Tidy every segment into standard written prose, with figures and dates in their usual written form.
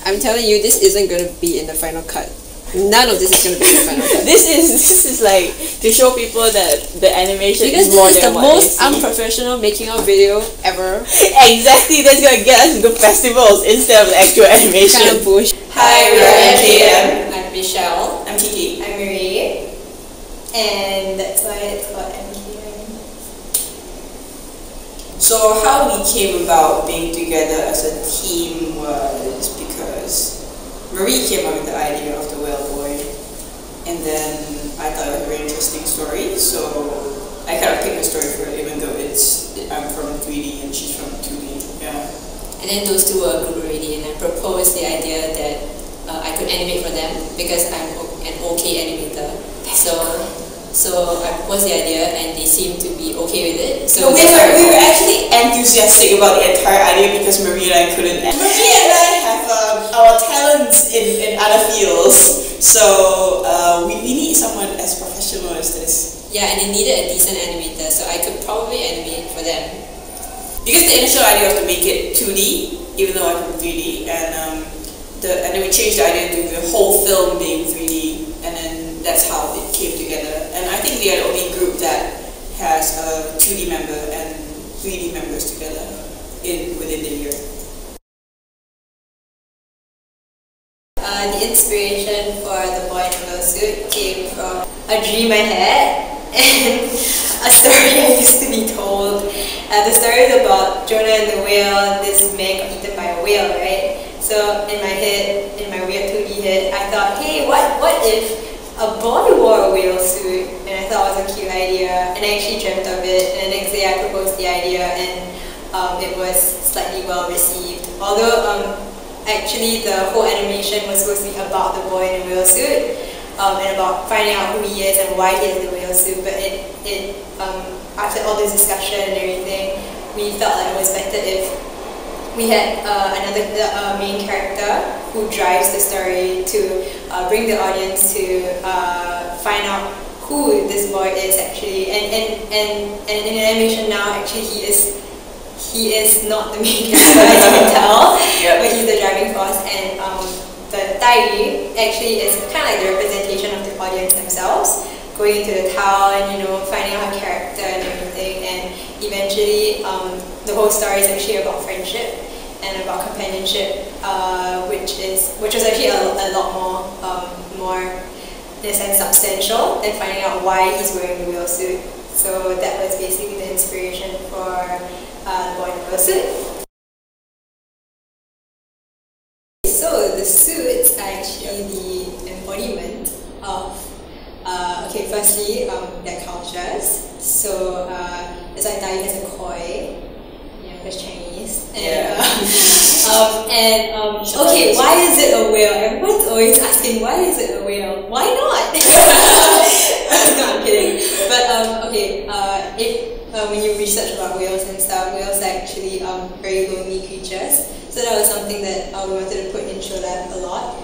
I'm telling you, this isn't going to be in the final cut. None of this is going to be in the final cut. This is like to show people that the animation because is more this is than the what most they see. unprofessional making of video ever. Exactly, that's gonna get us to festivals instead of the actual animation. Kind of bullshit. Hi, we're MKM. I'm Michelle. I'm Kiki. I'm Marie, and that's why it's called MKM. So how we came about being together as a team was because Marie came up with the idea of the whale boy, and then I thought it was a very interesting story, so I kind of picked a story for it, even though I'm from 3D and she's from 2D. Yeah. And then those two were a group already, and I proposed the idea that I could animate for them because I'm an okay animator. So I proposed the idea, and they seemed to be okay with it. So we were actually enthusiastic about the entire idea because Marie and I couldn't. Marie and I have our talents in other fields, so we need someone as professional as this. Yeah, and they needed a decent animator, so I could probably animate for them. Because the initial idea was to make it 2D, even though I'm from 3D, and then we changed the idea to the whole film being 3D, and then that's how it came together. And I think we are the only group that has a 2D member and 3D members together within the year. The inspiration for the boy in the whale suit came from a dream I had and a story I used to be told. The story is about Jonah and the whale. This man got eaten by a whale, right? So in my head, in my weird 2D head, I thought, hey, what if a boy wore a whale suit? And I thought it was a cute idea, and I actually dreamt of it. And the next day I proposed the idea, and it was slightly well received. Although actually the whole animation was supposed to be about the boy in the whale suit, and about finding out who he is and why he has the whale suit. But after all this discussion and everything, we felt like it was better if we had another main character who drives the story to bring the audience to find out who this boy is actually. And in animation now, actually he is not the main character, as you can tell, but he's the driving force. And the Daiyu actually is kind of like the representation of the audience themselves, going into the town, finding out her character and everything. And eventually, the whole story is actually about friendship and about companionship, which was actually a lot more in a sense substantial than finding out why he's wearing the whale suit. So that was basically the inspiration for the boy in the whale suit. So the suits are actually the embodiment of firstly their cultures. So it's like Daiyu has a koi, because Chinese. Okay, why is it a whale? Everyone's always asking, why is it a whale? Why not? No, I'm kidding. But when you research about whales and stuff, whales are actually very lonely creatures. So that was something that we wanted to put in Show Lab a lot.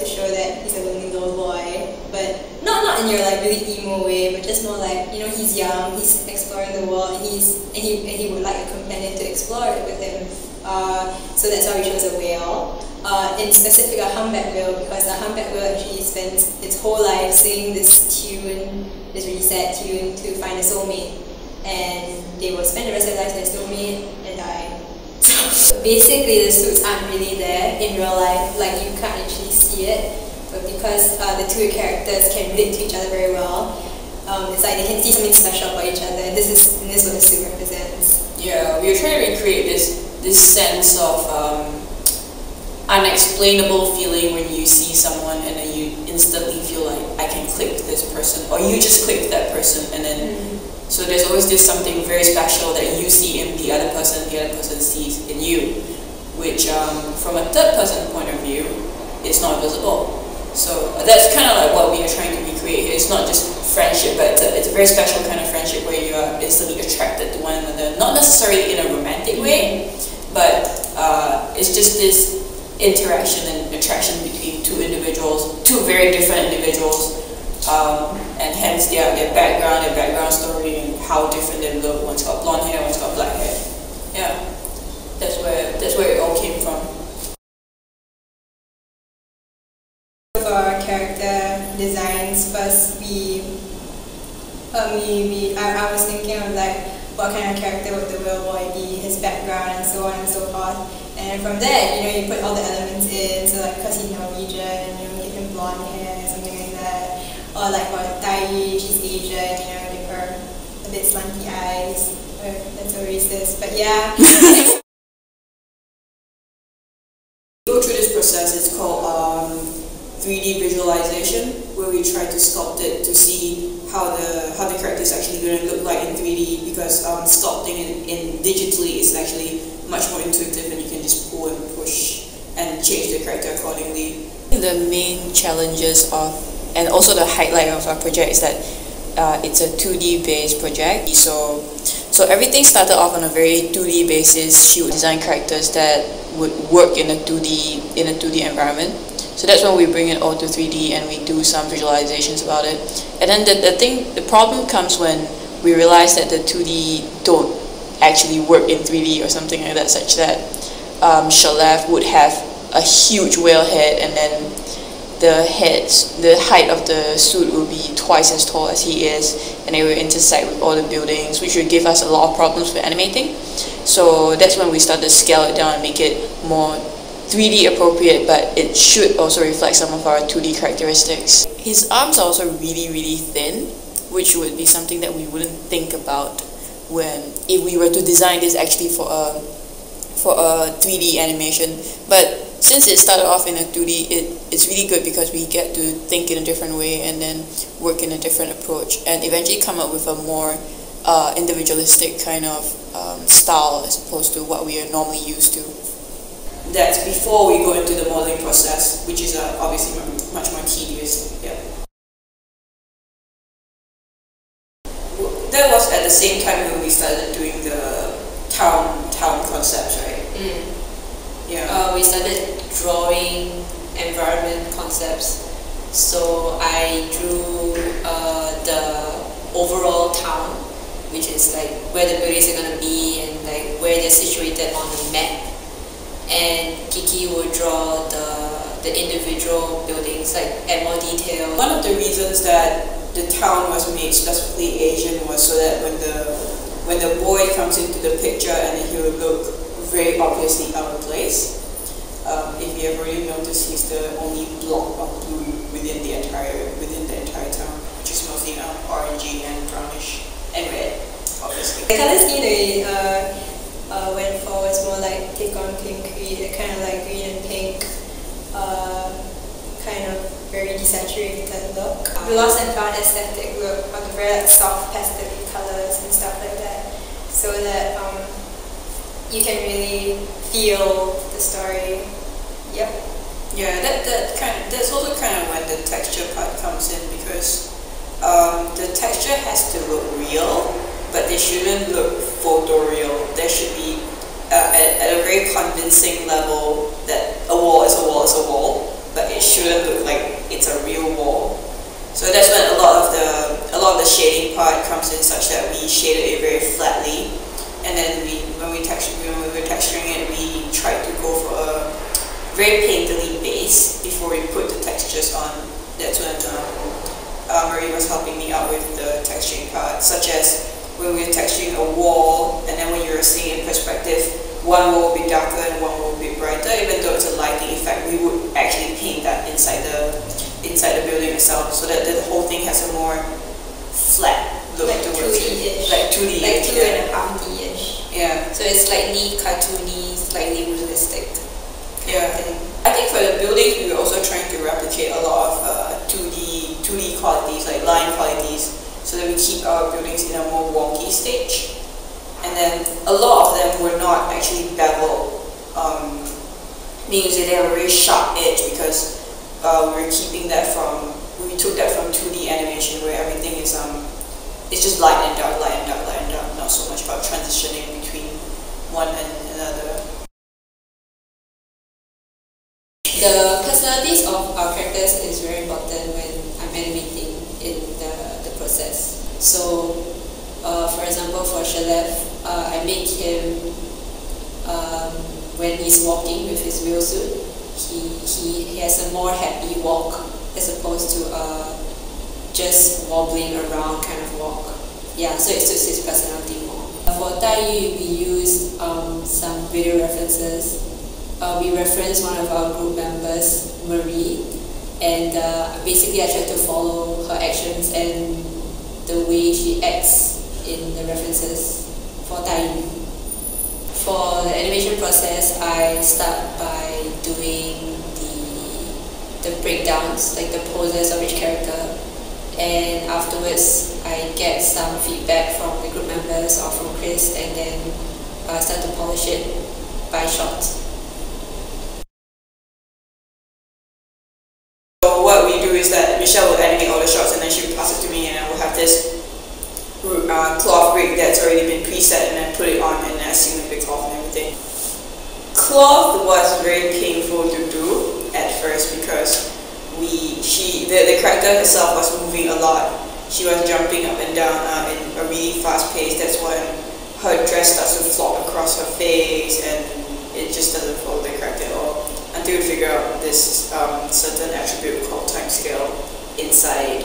To show that he's a lonely little boy, but not in your like really emo way, but just more like he's young, he's exploring the world, and he would like a companion to explore it with him. So that's why we chose a whale. In specific, a humpback whale, because the humpback whale actually spends its whole life singing this tune, this really sad tune, to find a soulmate, and they will spend the rest of their lives with their soulmate and die. So basically, the suits aren't really there in real life, like you can't actually see it, but because the two characters can relate to each other very well, it's like they can see something special about each other, and this is what the suit represents. Yeah, we were trying to recreate this sense of unexplainable feeling when you see someone and then you instantly feel like, I can click with this person, or you just click with that person, and then so there's always this something very special that you see in the other person sees in you, which from a third person point of view, it's not visible. So that's kind of like what we are trying to recreate here. It's not just friendship, but it's a very special kind of friendship where you are instantly attracted to one another. Not necessarily in a romantic way, but it's just this interaction and attraction between two very different individuals, and hence their background story, and how different they look. One's got blonde hair, one's got black hair. Yeah, that's where it all came from. I was thinking of like what kind of character would the real boy be, his background, and so on and so forth. And from there, you put all the elements in. So like, because he's Norwegian, give him blonde hair, something like that. Or like for Daiyu, she's Asian, give her a bit slanty eyes. That's so racist, but yeah. Go through this process. It's called 3D visualization, where we try to sculpt it to see how the character is actually going to look like in 3D, because sculpting in digitally is actually much more intuitive, and you can just pull and push and change the character accordingly. The main challenges and also the highlight of our project is that it's a 2D based project. So everything started off on a very 2D basis. She would design characters that would work in a 2D environment. So that's when we bring it all to 3D and we do some visualizations about it. And then the problem comes when we realize that the 2D don't actually work in 3D or something like that, such that Shalaf would have a huge whale head, and then the height of the suit will be twice as tall as he is, and it will intersect with all the buildings, which would give us a lot of problems with animating. So that's when we started to scale it down and make it more 3D appropriate, but it should also reflect some of our 2D characteristics. His arms are also really, really thin, which would be something that we wouldn't think about if we were to design this actually for a 3D animation. But since it started off in a 2D, it's really good because we get to think in a different way and then work in a different approach and eventually come up with a more individualistic kind of style as opposed to what we are normally used to. That's before we go into the modeling process, which is obviously much more tedious. Yeah. That was at the same time when we started doing the town concepts, right? Yeah. We started drawing environment concepts. So I drew the overall town, which is like where the buildings are gonna be and like where they're situated on the map. And Kiki would draw the individual buildings, like add more detail. One of the reasons that the town was made specifically Asian was so that when the boy comes into the picture, and he will look very obviously out of place. If you have already noticed, he's the only block of blue within the entire town, which is mostly orangey and brownish and red, obviously. The color scheme they went for was more like take on pink creed, kind of like green and pink, kind of very desaturated look. We lost and found aesthetic look of the very like soft pastel colors and stuff like that, so that you can really feel the story. Yep. Yeah, that's also kind of when the texture part comes in, because the texture has to look real, but they shouldn't look photoreal. There should be at a very convincing level that a wall is a wall is a wall, but it shouldn't look like it's a real wall. So that's when a lot of the shading part comes in, such that we shaded it very flatly, and then when we were texturing it, we tried to go for a very painterly base before we put the textures on. That's when Marie was helping me out with the texturing part, such as when we were texturing a wall, and then when you were seeing in perspective, one wall will be darker and one wall will be brighter. Even though it's a lighting effect, we would actually paint that inside the building itself, so that the whole thing has a more flat look, like towards 2D-ish. it. Like 2D, like 2.5D-ish. Yeah. So it's slightly cartoony, slightly realistic. Yeah. I think for the buildings, we were also trying to replicate a lot of 2D qualities, like line qualities, so that we keep our buildings in a more wonky stage. And then a lot of them were not actually beveled, meaning that they have a very sharp edge, because we took that from 2D animation, where everything is it's just light and dark, light and dark, light and dark, not so much about transitioning between one and another. The personalities of our characters is very important when I'm animating in the process. So, for example, for Shalef, I make him, when he's walking with his wheelsuit, he has a more happy walk as opposed to just wobbling around kind of walk. yeah, so it suits his personality more. For Daiyu, we used some video references. We referenced one of our group members, Marie, and basically I tried to follow her actions and the way she acts in the references for Daiyu. For the animation process, I start by doing the breakdowns, like the poses of each character, and afterwards I get some feedback from the group members or from Chris, and then start to polish it by shot. So what we do is that Michelle will animate all the shots and then she will pass it to me, and I will have this cloth rig that's already been preset and then put it on and then simulate the cloth and everything. Cloth was very painful to do at first because the character herself was moving a lot. She was jumping up and down in a really fast pace. That's when her dress starts to flop across her face and it just doesn't follow the character at all. Until we figure out this certain attribute called time scale inside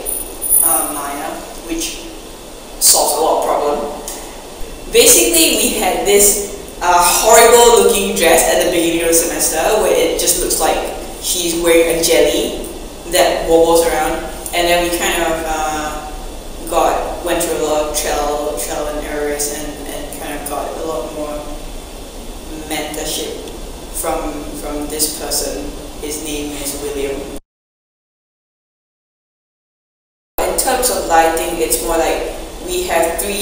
Maya, which solves a lot of problems. Basically, we had this horrible looking dress at the beginning of the semester where it just looks like she's wearing a jelly that wobbles around, and then we kind of went through a lot of trial and errors and kind of got a lot more mentorship from this person. His name is William. In terms of lighting, it's more like we have 3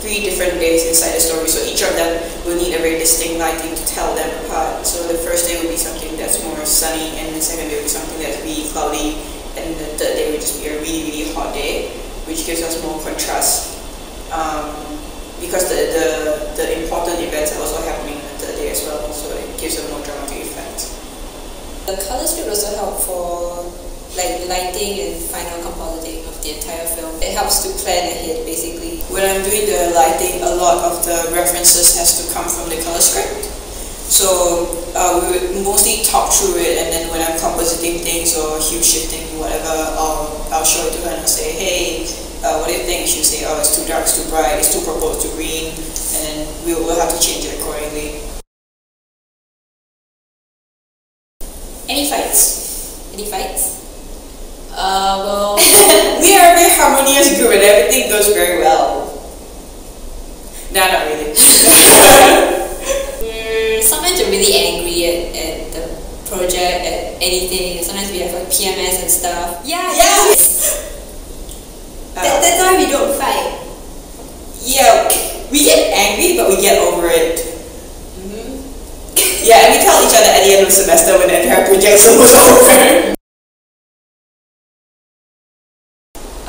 different days inside the story, so each of them will need a very distinct lighting to tell them apart. So the first day will be something that's more sunny, and the second day will be something that's really cloudy, and the third day will just be a really, really hot day, which gives us more contrast. Because the important events are also happening on the third day as well, so it gives a more dramatic effect. The color script also helps for like lighting and final compositing of the entire film. It helps to plan ahead, basically. When I'm doing the lighting, a lot of the references has to come from the color script. So we would mostly talk through it, and then when I'm compositing things or hue shifting, whatever, I'll show it to her and I'll say, hey, what do you think? She'll say, oh, it's too dark, it's too bright, it's too purple, it's too green, and then we'll have to change it accordingly. Any fights? Any fights? Well, we are a very harmonious group and everything goes very well. Nah, not really. Sometimes you're really angry at the project, at anything. Sometimes we have like PMS and stuff. Yeah, Yes! That's why we don't fight. Yeah, we get angry, but we get over it. Yeah, and we tell each other at the end of the semester when the entire project's almost over.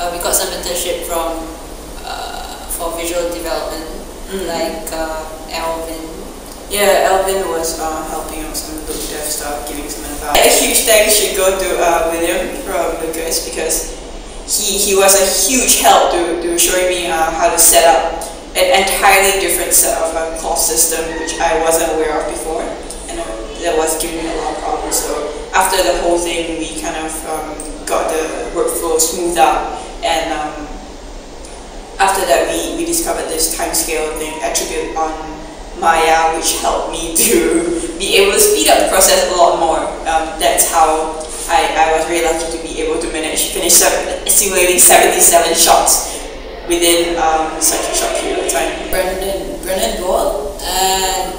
We got some mentorship for visual development, like Alvin. Yeah, Alvin was helping out some look dev stuff, giving some advice. A huge thanks should go to William from Lucas, because he was a huge help to showing me how to set up an entirely different set of cloth system, which I wasn't aware of before, and that was giving me a lot of problems. So after the whole thing, we kind of got the workflow smoothed out, and after that we discovered this time scale thing attribute on Maya, which helped me to be able to speed up the process a lot more. That's how I was very lucky to be able to finish simulating 77 shots within such a short period of time. Brennan Doyle, and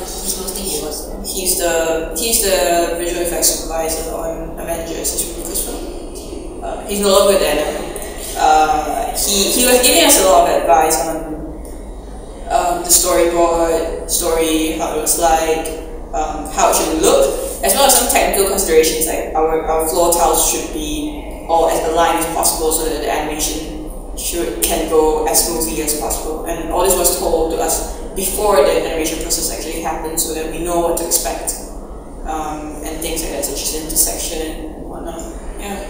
he's the visual effects supervisor on Avengers, this really good film. He's no longer there now. He was giving us a lot of advice on the storyboard, how it was like, how it should look, as well as some technical considerations like our floor tiles should be all as aligned as possible so that the animation can go as smoothly as possible. And all this was told to us before the animation process actually happened, so that we know what to expect, and things like that, such as intersection and whatnot. Yeah.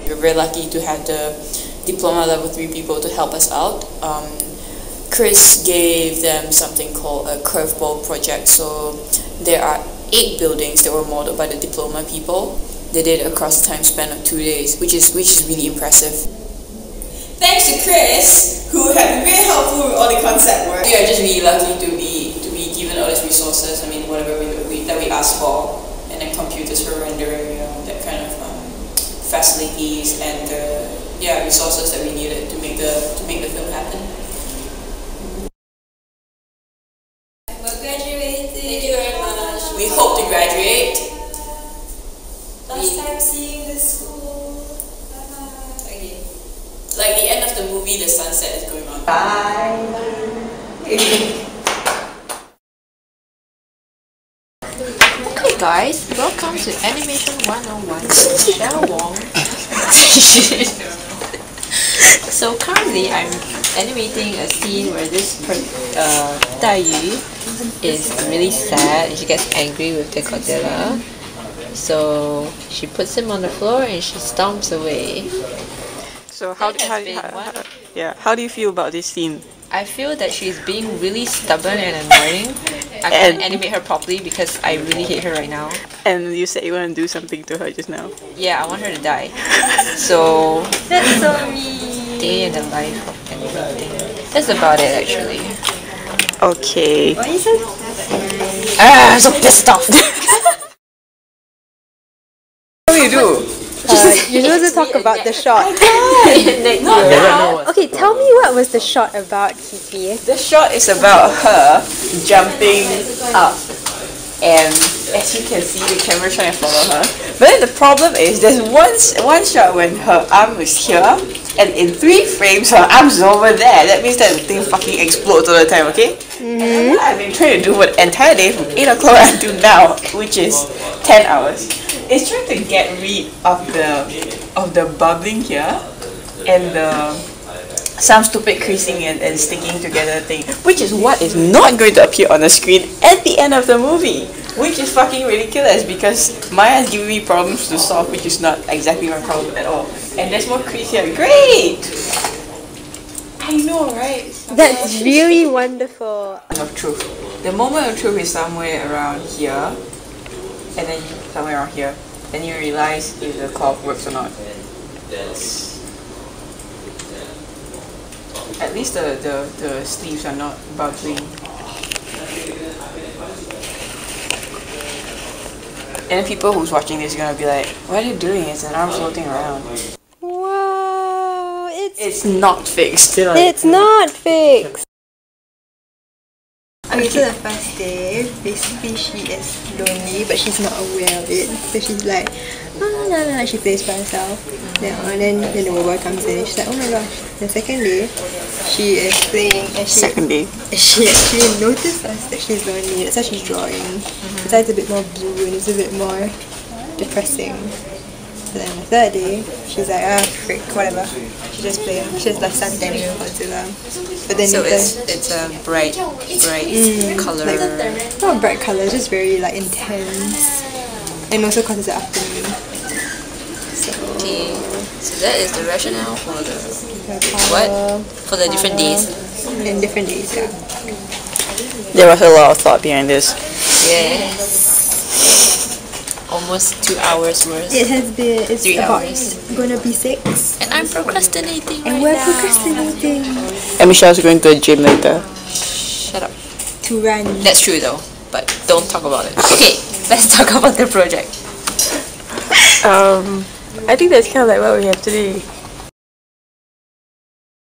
We're very lucky to have the diploma level 3 people to help us out. Chris gave them something called a curveball project. So there are 8 buildings that were modeled by the diploma people. They did it across a time span of 2 days, which is really impressive. thanks to Chris, who had been very helpful with all the concept work. We are just really lucky to be given all these resources. I mean, whatever that we asked for, and then computers for rendering, that kind of facilities and the resources that we needed to make the film happen. We're graduating. Thank you very much. We hope to graduate. Last time seeing the school. Okay. Like the end of the movie, the sunset is going on. Bye. Okay guys, welcome to Animation 101 Michelle Wong. So currently I'm animating a scene where this Daiyu is really sad and she gets angry with the Godzilla. So she puts him on the floor and she stomps away. So how do you feel about this scene? I feel that she's being really stubborn and annoying. I can't animate her properly because I really hate her right now. And you said you want to do something to her just now. Yeah, I want her to die. So That's so mean. day in the life of animating. That's about it actually. Okay. Why is it? I'm so pissed off. What do you do? You're supposed to talk about the shot. Okay, tell me what was the shot about, Kiki? The shot is about her jumping up, and as you can see, the camera trying to follow her. But then the problem is, there's one shot when her arm is here, and in 3 frames, her arm's over there. That means that the thing fucking explodes all the time, okay? And what I've been trying to do for the entire day from 8 o'clock until now, which is 10 hours, is trying to get rid of the bubbling here and some stupid creasing and sticking together thing, which is what is not going to appear on the screen at the end of the movie, which is fucking ridiculous because Maya's giving me problems to solve, which is not exactly my problem at all. And there's more crease here. Great! I know, right? That's really wonderful. Of truth. The moment of truth is somewhere around here, and then somewhere around here. Then you realize if the cloth works or not. At least the sleeves are not bubbling. And people who's watching this are gonna be like, what are you doing? It's an arm floating around. Wow, It's not fixed. it's not fixed. Okay, so the first day, basically she is lonely, but she's not aware of it. So she's like, oh, she plays by herself. Then the robot comes in and she's like, oh my gosh. The second day, she is playing and she actually notices that she's lonely. That's why she's drawing. That's why it's a bit more blue and it's a bit more depressing. So then the third day, she's like, frick, whatever. She just plays. She just like suntanning with Godzilla. But then So it's a bright color. like, not bright colour, just very like intense. And also because it's the afternoon. Okay, so that is the rationale for the Colour, for the different days. in different days, yeah. There was a lot of thought behind this. Yes. Almost 2 hours worth. It has been, it's 3 about hours. gonna be 6. And I'm procrastinating And right we're now. procrastinating And Michelle's going to the gym later. Shut up. to run. That's true though, but don't talk about it. Okay, let's talk about the project. I think that's kind of like what we have today.